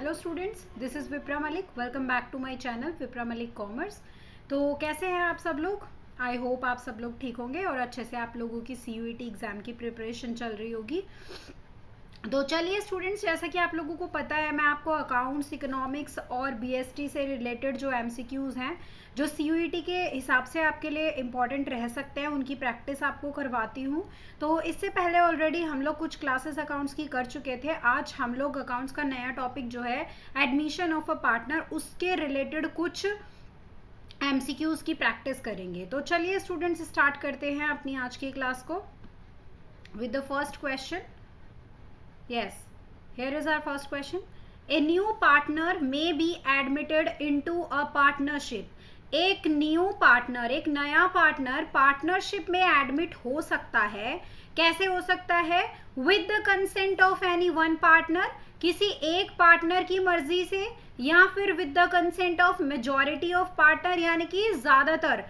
Hello students, this is Vipra Malik. Welcome back to my channel Vipra Malik commerce. तो कैसे हैं आप सब लोग? आई होप आप सब लोग ठीक होंगे और अच्छे से आप लोगों की CUET एग्ज़ाम की प्रिपरेशन चल रही होगी। तो चलिए स्टूडेंट्स, जैसा कि आप लोगों को पता है, मैं आपको अकाउंट्स, इकोनॉमिक्स और BST से रिलेटेड जो MCQs हैं, जो CUET के हिसाब से आपके लिए इम्पॉर्टेंट रह सकते हैं, उनकी प्रैक्टिस आपको करवाती हूँ। तो इससे पहले ऑलरेडी हम लोग कुछ क्लासेस अकाउंट्स की कर चुके थे। आज हम लोग अकाउंट्स का नया टॉपिक जो है एडमिशन ऑफ अ पार्टनर, उसके रिलेटेड कुछ MCQs की प्रैक्टिस करेंगे। तो चलिए स्टूडेंट्स, स्टार्ट करते हैं अपनी आज की क्लास को with the first question. Yes, here is our first question. A new partner may be admitted into a partnership. एक न्यू पार्टनर, एक नया पार्टनर पार्टनरशिप में एडमिट हो सकता है। कैसे हो सकता है? With the consent of any one partner, किसी एक पार्टनर की मर्जी से, या फिर with the consent of majority of partner, यानी कि ज्यादातर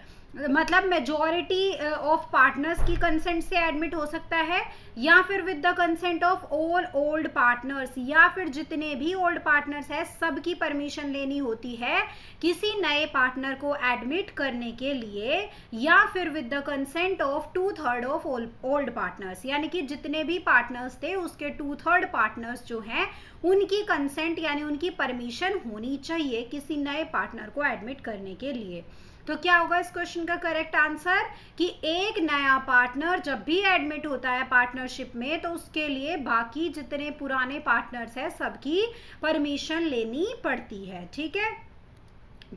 मतलब मेजॉरिटी ऑफ पार्टनर्स की कंसेंट से एडमिट हो सकता है, या फिर with the consent of all old partners, या फिर जितने भी ओल्ड पार्टनर्स हैं सबकी परमिशन लेनी होती है किसी नए पार्टनर को एडमिट करने के लिए, या फिर with the consent of 2/3 of old partners, यानी कि जितने भी पार्टनर्स थे उसके 2/3 पार्टनर्स जो हैं उनकी कंसेंट यानी उनकी परमिशन होनी चाहिए किसी नए पार्टनर को एडमिट करने के लिए। तो क्या होगा इस क्वेश्चन का करेक्ट आंसर कि एक नया पार्टनर जब भी एडमिट होता है पार्टनरशिप में, तो उसके लिए बाकी जितने पुराने पार्टनर्स हैं सबकी परमिशन लेनी पड़ती है। ठीक है,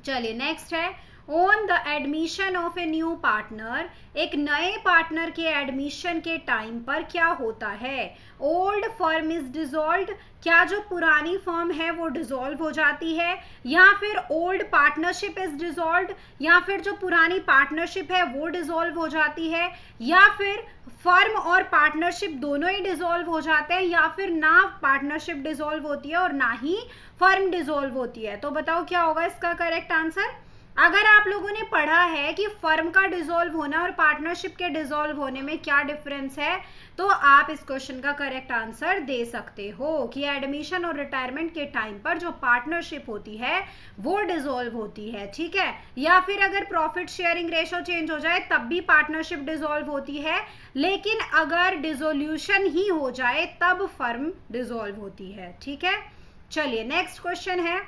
चलिए नेक्स्ट है, on the admission of a new partner, एक नए पार्टनर के एडमिशन के टाइम पर क्या होता है? ओल्ड फर्म इज डिसॉल्व्ड, क्या जो पुरानी फर्म है वो डिसॉल्व हो जाती है, या फिर ओल्ड पार्टनरशिप इज डिसॉल्व्ड, या फिर जो पुरानी पार्टनरशिप है वो डिसॉल्व हो जाती है, या फिर फर्म और पार्टनरशिप दोनों ही डिसॉल्व हो जाते हैं, या फिर ना पार्टनरशिप डिसॉल्व होती है और ना ही फर्म डिसॉल्व होती है। तो बताओ क्या होगा इसका करेक्ट आंसर? अगर आप लोगों ने पढ़ा है कि फर्म का डिसॉल्व होना और पार्टनरशिप के डिसॉल्व होने में क्या डिफरेंस है, तो आप इस क्वेश्चन का करेक्ट आंसर दे सकते हो कि एडमिशन और रिटायरमेंट के टाइम पर जो पार्टनरशिप होती है वो डिसॉल्व होती है। ठीक है, या फिर अगर प्रॉफिट शेयरिंग रेशो चेंज हो जाए तब भी पार्टनरशिप डिसॉल्व होती है, लेकिन अगर डिसोल्यूशन ही हो जाए तब फर्म डिसॉल्व होती है। ठीक है, चलिए नेक्स्ट क्वेश्चन है,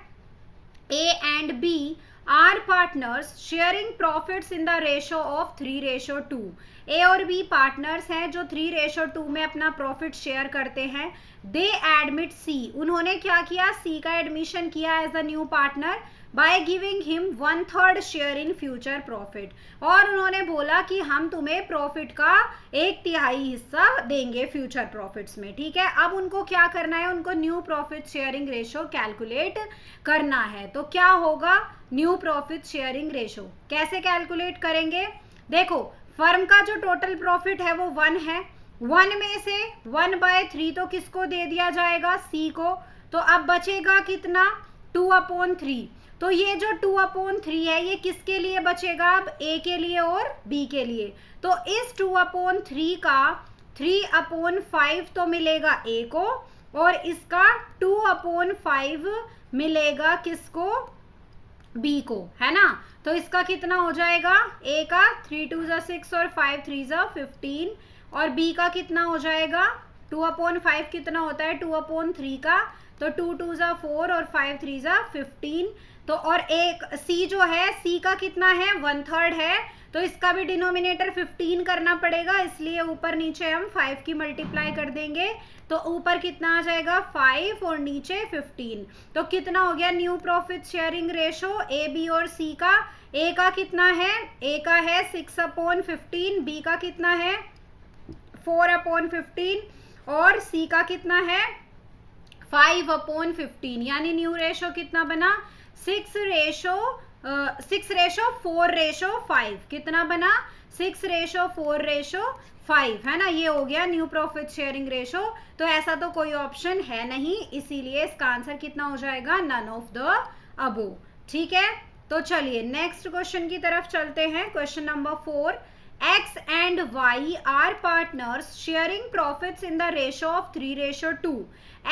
A and B are partners sharing profits in the ratio of 3:2। A और बी पार्टनर्स हैं जो 3:2 में अपना प्रॉफिट शेयर करते हैं। दे एडमिट सी, उन्होंने क्या किया? सी का एडमिशन किया as a new partner by giving him 1/3 share in future profit, और उन्होंने बोला कि हम तुम्हें प्रॉफिट का 1/3 हिस्सा देंगे फ्यूचर प्रॉफिट्स में। ठीक है, अब उनको क्या करना है? उनको new profit sharing ratio calculate करना है। तो क्या होगा न्यू प्रॉफिट शेयरिंग रेशो? कैसे कैलकुलेट करेंगे? देखो, फर्म का जो टोटल प्रॉफिट है वो 1 है, 1 में से 1/3 तो किसको दे दिया जाएगा? सी को। तो अब बचेगा कितना? 2/3। तो ये जो 2/3 है ये किसके लिए बचेगा? अब ए के लिए और बी के लिए। तो इस 2/3 का 3/5 तो मिलेगा ए को, और इसका 2/5 मिलेगा किसको? बी को, है ना। तो इसका कितना हो जाएगा? ए का 3 2 6 और 5 3 15, और बी का कितना हो जाएगा? 2/5 कितना होता है 2/3 का? तो 2 2 4 और 5 3 15। तो और एक सी जो है, सी का कितना है? 1/3 है, तो इसका भी डिनोमिनेटर 15 करना पड़ेगा, इसलिए ऊपर नीचे हम 5 की मल्टीप्लाई कर देंगे। तो ऊपर कितना आ जाएगा? 5 और नीचे 15। तो कितना हो गया new profit sharing ratio A, B और सी का? ए का कितना है? ए का है 6/15, बी का कितना है? 4/15, और सी का कितना है? 5/15। यानी न्यू रेशो कितना बना? 6:4:5। कितना बना? 6:4:5, है ना। ये हो गया न्यू प्रॉफिट शेयरिंग रेशो। तो ऐसा तो कोई ऑप्शन है नहीं, इसीलिए इसका आंसर कितना हो जाएगा? None of the above. ठीक है, तो चलिए नेक्स्ट क्वेश्चन की तरफ चलते हैं। Question number 4, X and Y are partners sharing profits in the ratio of 3:2.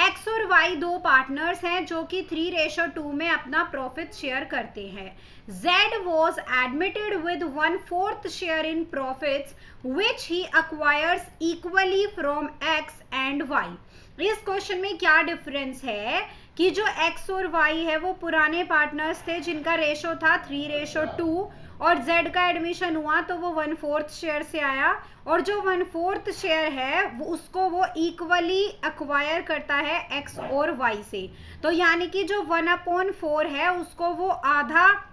X और Y दो पार्टनर्स हैं जो कि 3:2 में अपना प्रॉफिट शेयर करते हैं. Z was admitted with 1/4 share in profits which he acquires equally from X and Y. इस क्वेश्चन में क्या डिफरेंस है कि जो X और Y है वो पुराने पार्टनर्स थे जिनका रेशो था 3:2 और Z का एडमिशन हुआ तो वो 1/4 शेयर से आया और जो 1/4 शेयर है उसको वो इक्वली एक्वायर करता है X और Y से. तो यानी कि जो 1/4 है उसको वो आधा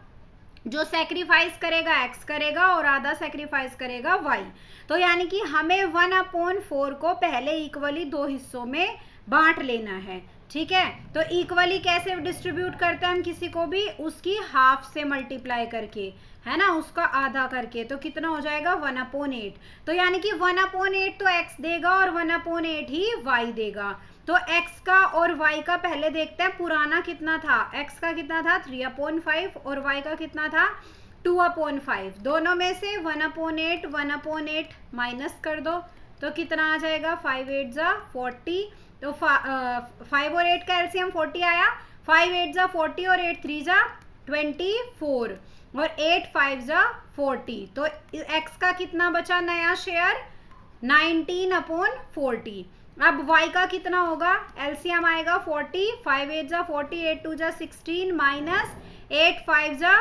जो सेक्रीफाइस करेगा X करेगा और आधा सेक्रीफाइस करेगा Y. तो यानी कि हमें 1/4 को पहले इक्वली दो हिस्सों में बांट लेना है. ठीक है, तो इक्वली कैसे डिस्ट्रीब्यूट करते हैं हम किसी को भी, उसकी हाफ से मल्टीप्लाई करके, है ना, उसका आधा करके. तो कितना हो जाएगा 1/8. तो यानी कि 1/8 तो X देगा और 1/8 ही Y देगा. तो X का और Y का पहले देखते हैं पुराना कितना था. X का कितना था 3/5 और Y का कितना था 2/5. दोनों में से 1/8 माइनस कर दो तो कितना आ जाएगा 5 8 जा 40. तो 5 और 8 का एलसीएम 40 आया. 5 8 जा 40 और 8 3 जा 24 और 8 5 जा 40. तो X का कितना बचा नया शेयर 19/40. अब Y का कितना होगा, एलसीएम आएगा 40. 5 8 जा 40 8 2 जा 16 माइनस 8 5 जा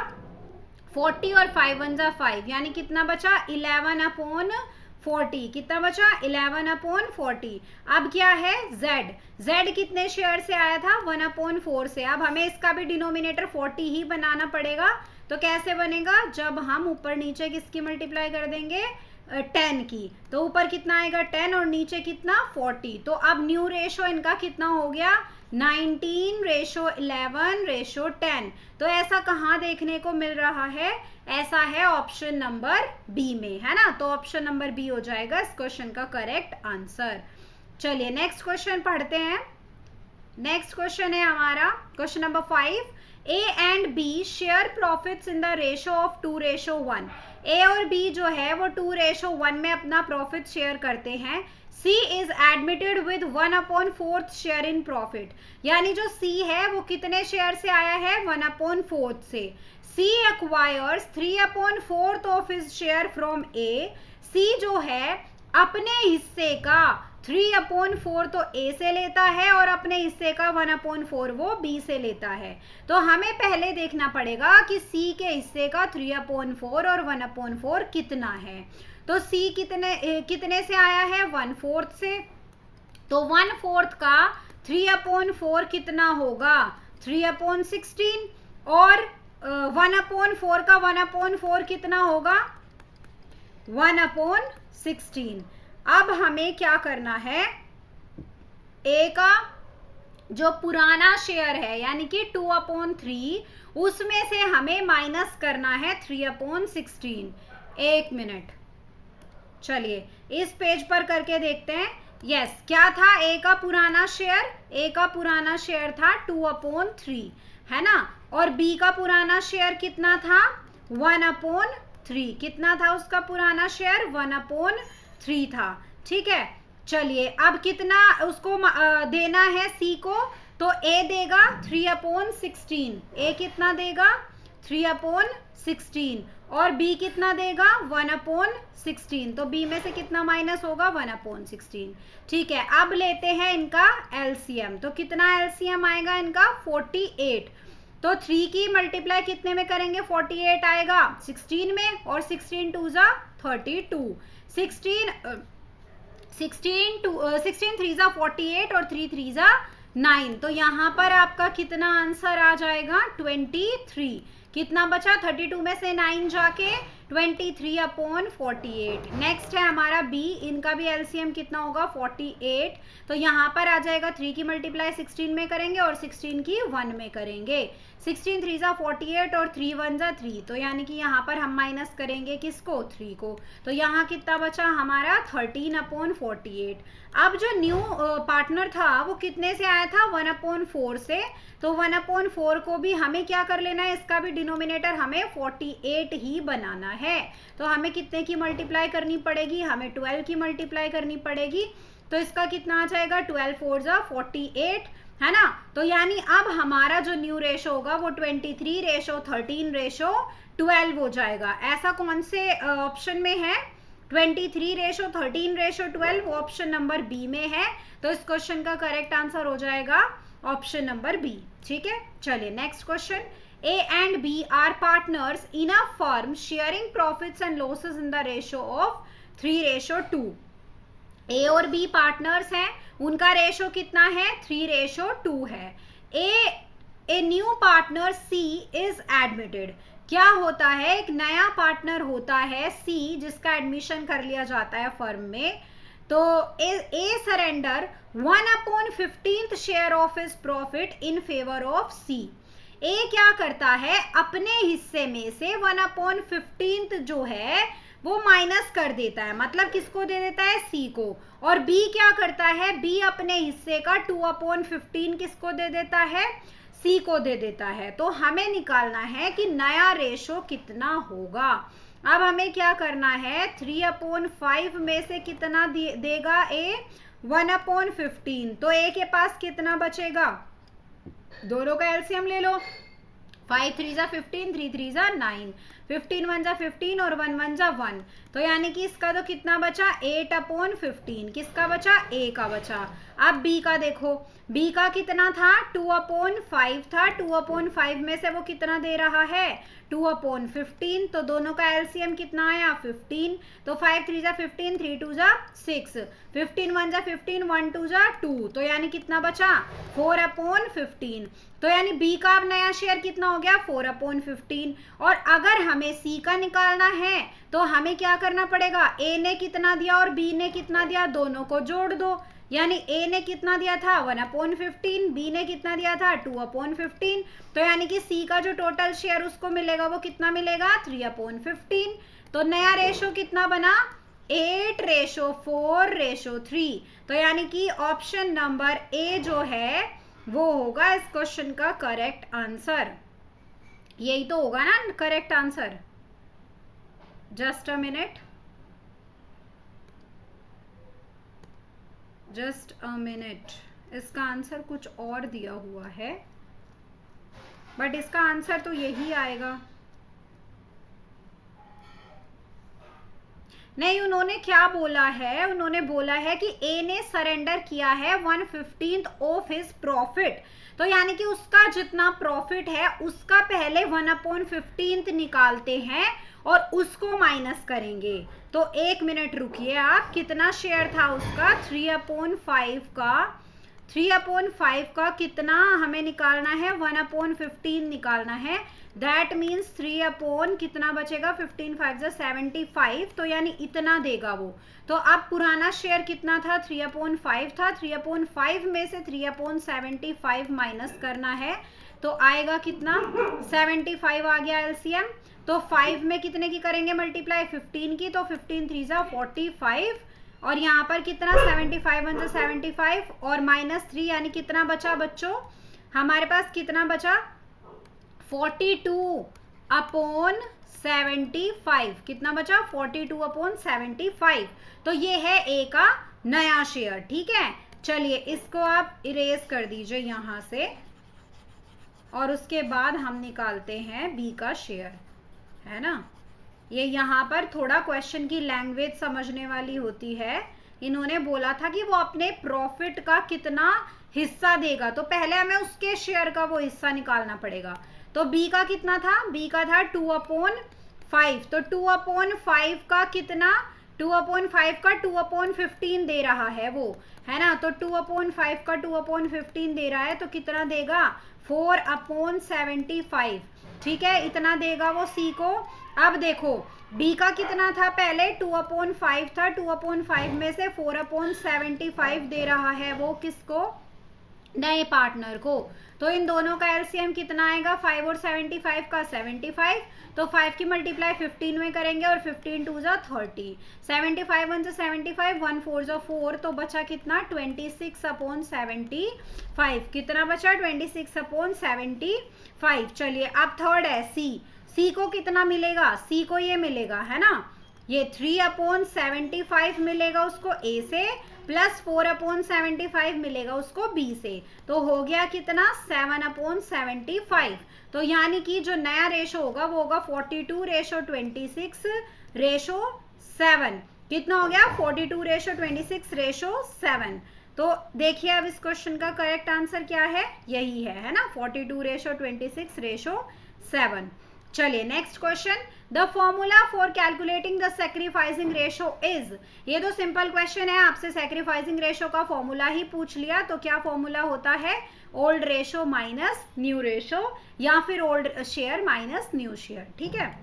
40 और 5 1 जा 5 यानी कितना बचा 11/40. कितना बचा 11/40. अब क्या है Z कितने शेयर से आया था 1/4 से. अब हमें इसका भी डिनोमिनेटर 40 ही बनाना पड़ेगा. तो कैसे बनेगा, जब हम ऊपर नीचे किसकी मल्टीप्लाई कर देंगे 10 की. तो ऊपर कितना आएगा 10 और नीचे कितना 40. तो अब न्यू रेशो इनका कितना हो गया 19:11:10. तो ऐसा कहाँ देखने को मिल रहा है, ऐसा है ऑप्शन नंबर बी में, है ना. तो ऑप्शन नंबर बी हो जाएगा इस क्वेश्चन का करेक्ट आंसर. चलिए नेक्स्ट क्वेश्चन पढ़ते हैं. नेक्स्ट क्वेश्चन है हमारा question number 5. A and B share profits in the ratio of 2:1. A और B जो है वो 2:1 में अपना प्रॉफिट शेयर करते हैं. C is admitted with 1/4 share in profit. यानी जो C है वो कितने शेयर से आया है 1/4 से. C acquires 3/4 of his share from A. C जो है अपने हिस्से का 3/4 तो A से लेता है और अपने हिस्से का 1/4 वो B से लेता है. तो हमें पहले देखना पड़ेगा कि C के हिस्से का 3/4 और 1/4 कितना है. तो C कितने से आया है 1/4 से. तो 1/4 का 3/4 कितना होगा 3/16 और 1/4 का 1/4 कितना होगा 1/16. अब हमें क्या करना है, A का जो पुराना शेयर है यानी कि 2/3 उसमें से हमें माइनस करना है 3/16. 1 मिनट, चलिए इस पेज पर करके देखते हैं. यस, क्या था A का पुराना शेयर, A का पुराना शेयर था 2/3, है ना. और B का पुराना शेयर कितना था 1/3. कितना था उसका पुराना शेयर 1/3 था. ठीक है, चलिए अब कितना उसको देना है C को. तो A देगा 3/16. A कितना देगा 3/16 और B कितना देगा 1/16. तो B में से कितना माइनस होगा 1/16. ठीक है, अब लेते हैं इनका एलसीएम. तो कितना एलसीएम आएगा इनका 48. तो 3 की मल्टीप्लाई कितने में करेंगे 48 आएगा 16 में और 16 2 जा 32. 16 3 जा 48 और 3 3 जा 9. तो यहाँ पर आपका कितना आंसर आ जाएगा 23. कितना बचा 32 में से 9 जाके 23/48. नेक्स्ट है हमारा B. इनका भी एलसीएम कितना होगा 48. तो यहाँ पर आ जाएगा 3 की मल्टीप्लाई 16 में करेंगे और 16 की 1 में करेंगे. 16 3 जा 48 और 3 1 जा 3. तो यानी कि यहाँ पर हम माइनस करेंगे किसको 3 को. तो यहाँ कितना बचा हमारा 13/48. अब जो न्यू पार्टनर था वो कितने से आया था 1/4 से. तो 1/4 को भी हमें क्या कर लेना है, इसका भी डिनोमिनेटर हमें 48 ही बनाना है, तो हमें कितने की मल्टीप्लाई करनी पड़ेगी, हमें 12 की मल्टीप्लाई करनी पड़ेगी। तो इसका कितना आ जाएगा, 12 4 जा 48, है ना। तो यानी अब हमारा जो न्यू रेशो होगा वो 23:13:12 हो जाएगा। ऐसा कौन से ऑप्शन में है, 23:13:12, वो ऑप्शन नंबर बी में है। तो इस क्वेश्चन का करेक्ट आंसर हो जाएगा ऑप्शन नंबर बी। ठीक है, चलिए next question. A and B are partners in a firm sharing profits and losses in the ratio of 3:2। A और B पार्टनर्स हैं, उनका रेशो कितना है, 3:2 है। A new partner C is admitted. क्या होता है, एक नया पार्टनर होता है C जिसका एडमिशन कर लिया जाता है फर्म में। तो A surrender 1/15 share of his profit in favour of C। A क्या करता है, अपने हिस्से में से 1/15 जो है वो माइनस कर देता है, मतलब किसको दे देता है, सी को। और बी क्या करता है, बी अपने हिस्से का 2/15 किसको दे देता है, सी को दे देता है। तो हमें निकालना है कि नया रेशो कितना होगा। अब हमें क्या करना है, 3/5 में से कितना देगा ए, 1/15। तो ए के पास कितना बचेगा, दोनों का एलसीएम ले लो, 5 3 जा 15, 3 3 जा 9, 15 1 जा 15 और 1 1 जा 1। तो यानी कि इसका तो कितना बचा, 8/15। किसका बचा, ए का बचा। अब बी का देखो, बी का कितना था, 2/5 था। 2/5 में से वो कितना दे रहा है, 2/15। तो दोनों का एलसीएम कितना आया, 15। तो 5 3 जा 15, 3 2 जा 6, 15 1 जा 15, 1 2 जा 2। तो यानी कितना बचा, 4/15। तो यानी बी का अब नया शेयर कितना हो गया, 4/15। और अगर हमें सी का निकालना है तो हमें क्या करना पड़ेगा, ए ने कितना दिया और बी ने कितना दिया, दोनों को जोड़ दो। यानी ए ने कितना दिया था, 1/15, बी ने कितना दिया था, 2/15। तो यानी कि सी का जो टोटल शेयर उसको मिलेगा वो कितना मिलेगा, 3/15। तो नया रेशो कितना बना, 8:4:3। तो यानी कि ऑप्शन नंबर ए जो है वो होगा इस क्वेश्चन का करेक्ट आंसर। यही तो होगा ना correct answer. Just a minute, इसका आंसर कुछ और दिया हुआ है, बट इसका आंसर तो यही आएगा। नहीं, उन्होंने क्या बोला है, उन्होंने बोला है कि ए ने सरेंडर किया है 1/15 ऑफ हिज प्रॉफिट। तो यानी कि उसका जितना प्रॉफिट है उसका पहले 1/15 निकालते हैं और उसको माइनस करेंगे। तो 1 मिनट रुकिए आप, कितना शेयर था उसका, 3/5 का कितना हमें निकालना है, 1/15 निकालना है। दैट मीन्स 3 कितना बचेगा, 15 5 जा 75। तो यानी इतना देगा वो। तो अब पुराना शेयर कितना था, 3/5 था। 3/5 में से 3/75 माइनस करना है, तो आएगा कितना, 75 आ गया एलसीएम। तो 5 में कितने की करेंगे मल्टीप्लाई, 15 की। तो 15 3 जा 45 और यहाँ पर कितना, 75 1 जा 75 और -3 यानी कितना बचा बच्चों, हमारे पास कितना बचा, 42/75। कितना बचा, 42/75। तो ये है ए का नया शेयर। ठीक है, चलिए इसको आप इरेज कर दीजिए यहाँ से और उसके बाद हम निकालते हैं बी का शेयर, है ना। ये यहाँ पर थोड़ा क्वेश्चन की लैंग्वेज समझने वाली होती है। इन्होंने बोला था कि वो अपने प्रॉफिट का कितना हिस्सा देगा, तो पहले हमें उसके शेयर का वो हिस्सा निकालना पड़ेगा। तो बी का कितना था, बी का था 2/5। तो 2/5 का कितना, 2/5 का 2/15 दे रहा है वो, है ना। तो 2/5 का 2/15 दे रहा है, तो कितना देगा, 4/75। ठीक है, इतना देगा वो सी को। अब देखो बी का कितना था, पहले 2/5 था। 2/5 में से 4/75 दे रहा है वो किसको, नए पार्टनर को। तो इन दोनों का एलसीएम कितना आएगा, 5 और 75 का 75। तो 5 की मल्टीप्लाई 15 में करेंगे और 15 2 जा 30, 75 1 जा 75, 1 4 जा 4। तो बचा कितना, 26/75। कितना बचा, 26/75। चलिए अब थर्ड है सी। सी को कितना मिलेगा, सी को ये मिलेगा, है ना, ये 3/75 मिलेगा उसको ए से, प्लस 4/75 मिलेगा उसको बी से, तो हो गया कितना 7/75। तो यानी कि जो नया रेशो होगा वो होगा 42:26:7। कितना हो गया 42:26:7। तो देखिए अब इस क्वेश्चन का करेक्ट आंसर क्या है, यही है ना, 42:26:7। चलिए next question, the formula for calculating the sacrificing ratio is. ये तो सिंपल क्वेश्चन है, आपसे सैक्रिफाइसिंग रेशो का फॉर्मूला ही पूछ लिया, तो क्या फॉर्मूला होता है, old ratio minus new ratio, या फिर old share minus new share, ठीक है।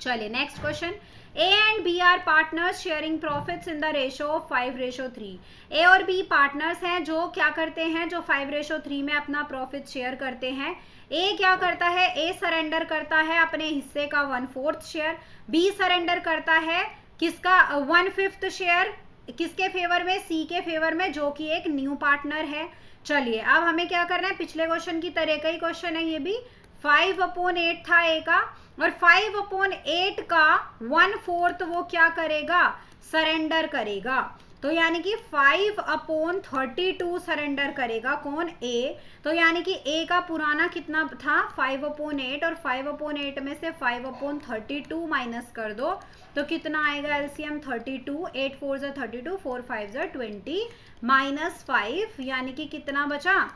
चलिए next question, A and B are partners sharing profits in the ratio of 5:3। A और बी पार्टनर्स हैं जो क्या करते हैं, जो 5:3 में अपना प्रॉफिट शेयर करते हैं। ए क्या करता है, ए सरेंडर करता है अपने हिस्से का 1/4 शेयर, बी सरेंडर करता है किसका 1/5 शेयर, किसके फेवर में, सी के फेवर में, जो कि एक न्यू पार्टनर है। चलिए अब हमें क्या करना है, पिछले क्वेश्चन की तरह का ही क्वेश्चन है ये भी, 5/8 था ए का, और 5/8 का 1/4 वो क्या करेगा, सरेंडर करेगा। तो यानी कि 5/32 सरेंडर करेगा कौन, ए। तो यानी कि ए का पुराना कितना था 5/8, और 5/8 में से 5/32 माइनस कर दो तो कितना आएगा एलसीएम 32, 8 4 जा 32, 4 5 जा 20 माइनस 5, यानी कि कितना बचा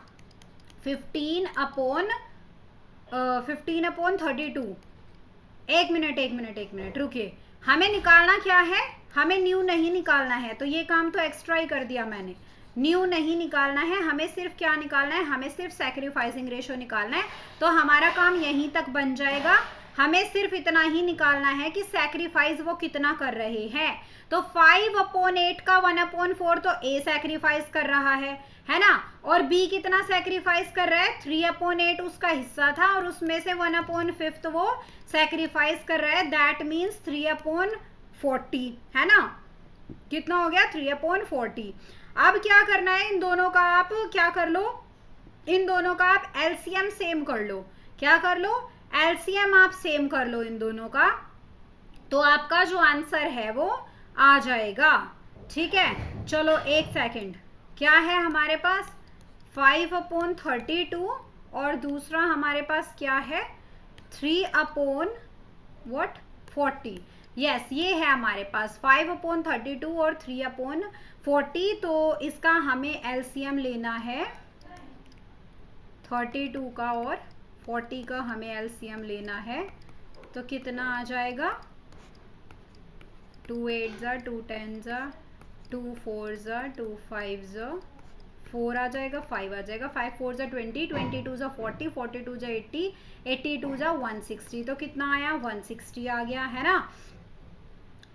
15/32। एक मिनट रुकिए, हमें निकालना क्या है, हमें न्यू नहीं निकालना है, तो ये काम तो एक्स्ट्रा ही कर दिया मैंने, न्यू नहीं निकालना है, हमें सिर्फ क्या निकालना है, हमें सिर्फ सैक्रिफाइसिंग रेशो निकालना है। तो हमारा काम यहीं तक बन जाएगा, हमें सिर्फ इतना ही निकालना है कि सैक्रिफाइस वो कितना कर रहे हैं। तो 5/8 का 1/4 तो ए सैक्रिफाइस कर रहा है ना, और बी कितना सैक्रिफाइस कर रहा है, 3/8 उसका हिस्सा था, और उसमें से 1/5 वो सैक्रिफाइस कर रहा है, दैट मीन्स 3/40, है ना, कितना हो गया 3/40। अब क्या करना है, इन दोनों का आप क्या कर लो, इन दोनों का आप एलसीएम सेम कर लो, क्या कर लो, एलसीएम आप सेम कर लो इन दोनों का, तो आपका जो आंसर है वो आ जाएगा, ठीक है। चलो एक सेकंड, क्या है हमारे पास 5/32 और दूसरा हमारे पास क्या है 3/40। यस ये है हमारे पास 5/32 और 3/40। तो इसका हमें एलसीएम लेना है 32 का और 40 का हमें एलसीएम लेना है, तो कितना आ जाएगा 2 8 जा 2 10 जा 2 4 जा 2 5 जा 4 आ जाएगा, 5 आ जाएगा, 5 4 जा 20, 22 जा 40, 42 जा 80, 82 जा 160, तो कितना आया 160 आ गया, है ना।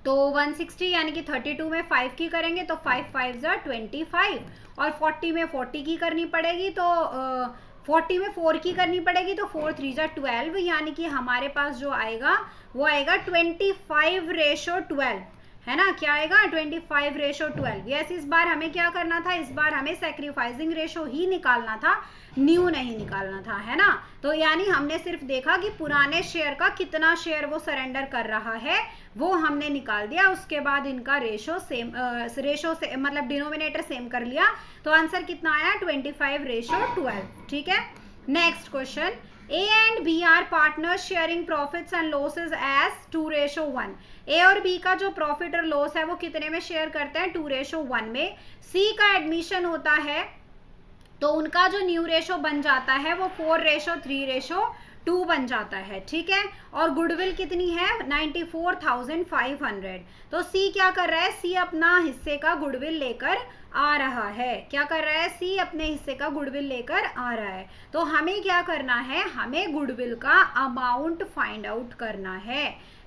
तो 160 यानी कि 32 में 5 की करेंगे तो 5 5 जा 25, और 40 में 40 की करनी पड़ेगी, तो 40 में 4 की करनी पड़ेगी, तो 4 3 जा 12, यानी कि हमारे पास जो आएगा वो आएगा 25:12, है ना, क्या आएगा 25:12। यस इस बार हमें क्या करना था, इस बार हमें सैक्रिफाइसिंग रेशो ही निकालना था, न्यू नहीं निकालना था, है ना। तो यानी हमने सिर्फ देखा कि पुराने शेयर का कितना शेयर वो सरेंडर कर रहा है वो हमने निकाल दिया, उसके बाद इनका रेशो सेम, रेशो से मतलब डिनोमिनेटर सेम कर लिया, तो आंसर कितना आया 25:12, ठीक है। Next question, A and B are partners sharing profits and losses as 2:1। A और बी का जो प्रॉफिट और लॉस है वो कितने में शेयर करते हैं 2:1 में। सी का एडमिशन होता है तो उनका जो न्यू रेशो बन जाता है वो 4:3:2 बन जाता है, ठीक है। और गुडविल कितनी है 94,500। तो सी क्या कर रहा है, सी अपना हिस्से का गुडविल लेकर आ रहा है, क्या कर रहा है, सी अपने हिस्से का गुडविल लेकर आ रहा है। तो हमें क्या करना है, हमें गुडविल का अमाउंट फाइंड आउट करना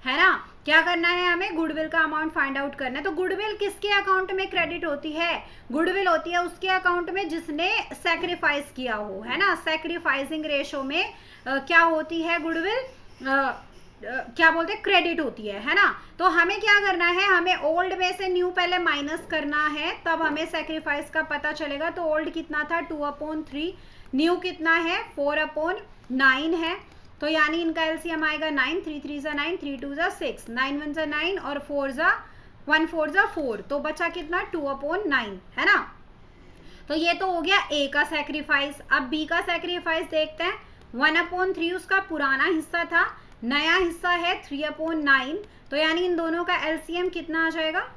है ना, क्या करना है, हमें गुडविल का अमाउंट फाइंड आउट करना है। तो गुडविल किसके अकाउंट में क्रेडिट होती है, गुडविल होती है उसके अकाउंट में जिसने सैक्रिफाइस किया हो, है ना। सैक्रिफाइसिंग रेशो में क्या होती है गुडविल, क्या बोलते हैं क्रेडिट होती है ना। तो हमें क्या करना है, हमें ओल्ड में से न्यू पहले माइनस करना है, तब हमें सैक्रिफाइस का पता चलेगा। तो ओल्ड कितना था 2/3, न्यू कितना है 4/9 है, तो यानी इनका एलसीएम आएगा 9, 3 3 जा 9, 3 2 जा 6, 9 1 जा 9 और 4 जा 1 4 जा 4, तो बचा कितना 2/9, है ना। तो ये तो हो गया ए का सेक्रीफाइस। अब बी का सेक्रीफाइस देखते हैं। 1/3 उसका पुराना हिस्सा था, नया हिस्सा है 3/9, तो यानी इन दोनों का एलसीएम कितना आ जाएगा,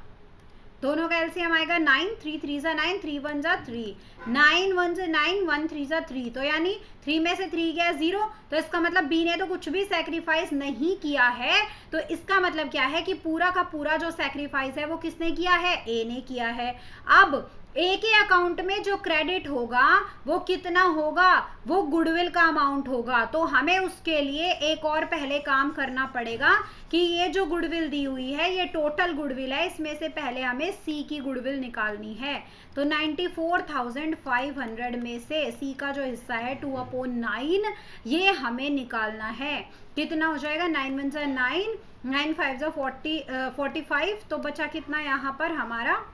दोनों का एलसीएम आएगा 9, 3 3 जा 9, 3 1 जा 3, 9 1 जा 9, 1 3 जा 3, तो यानी 3 में से 3 गया 0, तो इसका मतलब बी ने तो कुछ भी सेक्रीफाइस नहीं किया है। तो इसका मतलब क्या है कि पूरा का पूरा जो सेक्रीफाइस है वो किसने किया है, ए ने किया है। अब ए के अकाउंट में जो क्रेडिट होगा वो कितना होगा, वो गुडविल का अमाउंट होगा। तो हमें उसके लिए एक और पहले काम करना पड़ेगा कि ये जो गुडविल दी हुई है ये टोटल गुडविल है, इसमें से पहले हमें सी की गुडविल निकालनी है। तो 94,500 में से सी का जो हिस्सा है 2/9 ये हमें निकालना है। कितना हो जाएगा, 9 1 जा 9, 9 5 जा 45, तो बचा कितना यहाँ पर हमारा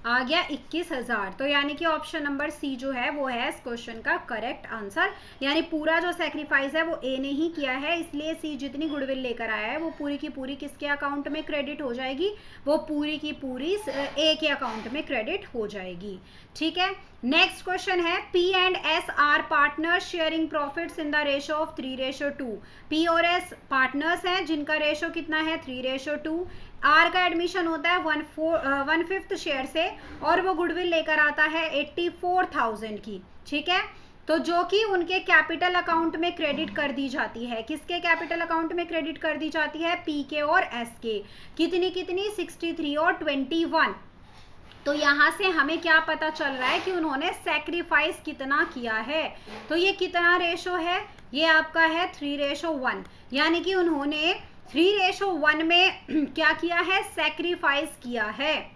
आ गया 21,000। तो यानी कि ऑप्शन नंबर सी जो है वो है इस क्वेश्चन का करेक्ट आंसर। यानी पूरा जो सेक्रीफाइस है वो ए ने ही किया है, इसलिए सी जितनी गुडविल लेकर आया है वो पूरी की पूरी किसके अकाउंट में क्रेडिट हो जाएगी, वो पूरी की पूरी ए के अकाउंट में क्रेडिट हो जाएगी। ठीक है, नेक्स्ट क्वेश्चन है P and S R partners sharing profits in the ratio of 3:2। P और एस पार्टनर्स हैं जिनका रेशो कितना है 3:2। आर का एडमिशन होता है 1/5 शेयर से और वो गुडविल लेकर आता है 84,000 की। ठीक है, तो जो कि उनके कैपिटल अकाउंट में क्रेडिट कर दी जाती है। किसके कैपिटल अकाउंट में क्रेडिट कर दी जाती है, पी के और एस के। कितनी कितनी 63 और 21। तो यहाँ से हमें क्या पता चल रहा है कि उन्होंने सेक्रीफाइस कितना किया है। तो ये कितना रेशो है, ये आपका है 3:1, यानी कि उन्होंने 3:1 में क्या किया है, सेक्रीफाइस किया है।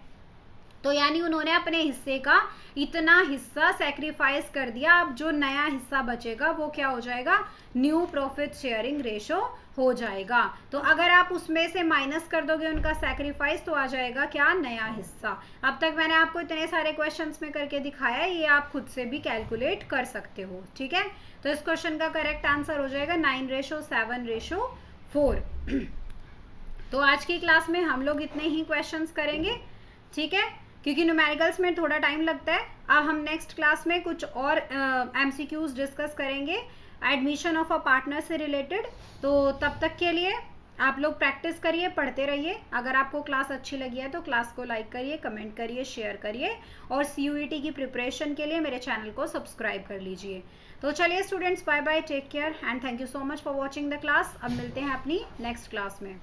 तो यानी उन्होंने अपने हिस्से का इतना हिस्सा सेक्रीफाइस कर दिया। अब जो नया हिस्सा बचेगा वो क्या हो जाएगा, न्यू प्रॉफिट शेयरिंग रेशो हो जाएगा। तो अगर आप उसमें से माइनस कर दोगे उनका सेक्रीफाइस तो आ जाएगा क्या, नया हिस्सा। अब तक मैंने आपको इतने सारे क्वेश्चंस में करके दिखाया है, ये आप खुद से भी कैलकुलेट कर सकते हो। ठीक है, तो इस क्वेश्चन का करेक्ट आंसर हो जाएगा 9:7:4। तो आज की क्लास में हम लोग इतने ही क्वेश्चंस करेंगे। ठीक है, क्योंकि न्यूमेरिकल्स में थोड़ा टाइम लगता है। अब हम नेक्स्ट क्लास में कुछ और एमसीक्यूज डिस्कस करेंगे एडमिशन ऑफ अ पार्टनर से रिलेटेड। तो तब तक के लिए आप लोग प्रैक्टिस करिए, पढ़ते रहिए। अगर आपको क्लास अच्छी लगी है तो क्लास को लाइक करिए, कमेंट करिए, शेयर करिए और सीयूईटी की प्रिपरेशन के लिए मेरे चैनल को सब्सक्राइब कर लीजिए। तो चलिए students, bye bye, take care and thank you so much for watching the class. अब मिलते हैं अपनी नेक्स्ट क्लास में।